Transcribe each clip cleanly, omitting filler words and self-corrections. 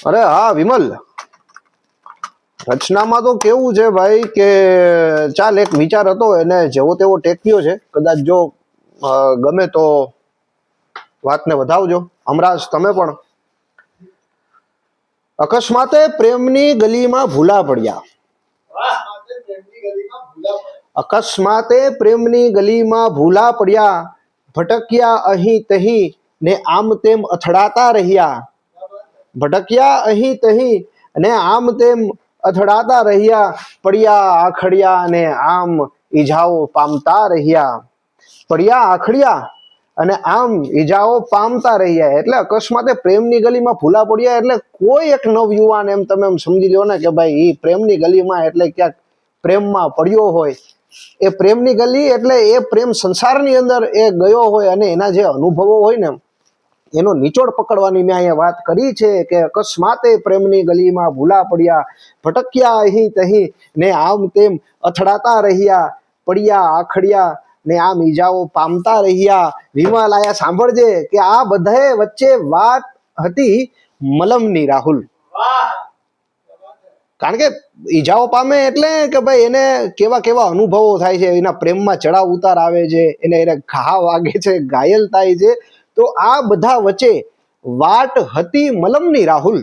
અરે હા વિમલ, રચનામાં તો કેવું છે ભાઈ કે ચાલ એક વિચાર હતો એને જેવો તેવો ટેક્યો છે, કદાચ જો ગમે તો વાતને વધાવજો. અમરાજ તમે પણ. અકસ્માતે પ્રેમની ગલીમાં ભૂલા પડ્યા. અકસ્માતે પ્રેમની ગલીમાં ભૂલા પડ્યા, ભટક્યા અહીં તહીં ને આમ તેમ અથડાતા રહ્યા. ભટક્યા અહીં તહીં ને આમ તેમ અથડાતા રહ્યા, પડ્યા આખડ્યા ને આમ ઈજાઓ પામતા રહ્યા. પડ્યા આખડ્યા અને આમ ઈજાઓ પામતા રહ્યા. એટલે અકસ્માતે પ્રેમની ગલીમાં ભૂલા પડ્યા એટલે કોઈ એક નવયુવાન એમ તમે એમ સમજી લો ને કે ભાઈ એ પ્રેમની ગલીમાં એટલે ક્યાંક પ્રેમમાં પડ્યો હોય. એ પ્રેમની ગલી એટલે એ પ્રેમ સંસારની અંદર એ ગયો હોય અને એના જે અનુભવો હોય ને એનો નિચોડ પકડવાની મેં અહીંયા વાત કરી છે કે અકસ્માતે પ્રેમની ગલીમાં ભૂલા પડ્યા, ભટક્યા અહીં તહીં ને આમ તેમ અથડાતા રહ્યા, પડ્યા આખડ્યા ને આમ ઈજાઓ પામતા રહ્યા. વિમલ આયા સાંભળજે કે આ બધાએ વચ્ચે વાત હતી મલમની રાહુલ. કારણ કે ઈજાઓ પામે એટલે કે ભાઈ એને કેવા કેવા અનુભવો થાય છે, એના પ્રેમમાં ચડાવ ઉતાર આવે છે, એને ઘા વાગે છે, ઘાયલ થાય છે. તો આ બધા વચ્ચે વાટ હતી મલમની રાહુલ.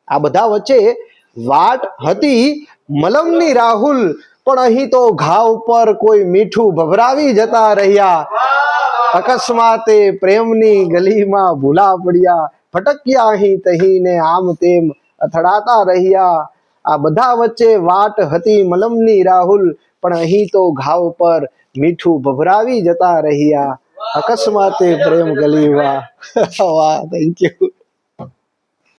આ બધા વચ્ચે વાટ હતી મલમની રાહુલ, પણ અહીં તો ઘા ઉપર કોઈ મીઠું ભભરાવી જતા રહ્યા. અકસ્માતે પ્રેમની ગલીમાં ભૂલા પડ્યા, ભટક્યા અહીં તહીં ને આમ તેમ અથડાતા રહ્યા. આ બધા વચ્ચે વાટ હતી મલમની રાહુલ, પણ અહીં તો ઘા ઉપર મીઠું ભભરાવી જતા રહ્યા. અકસ્માતે પ્રેમ ગલીમાં. વાહ, થેન્ક યુ.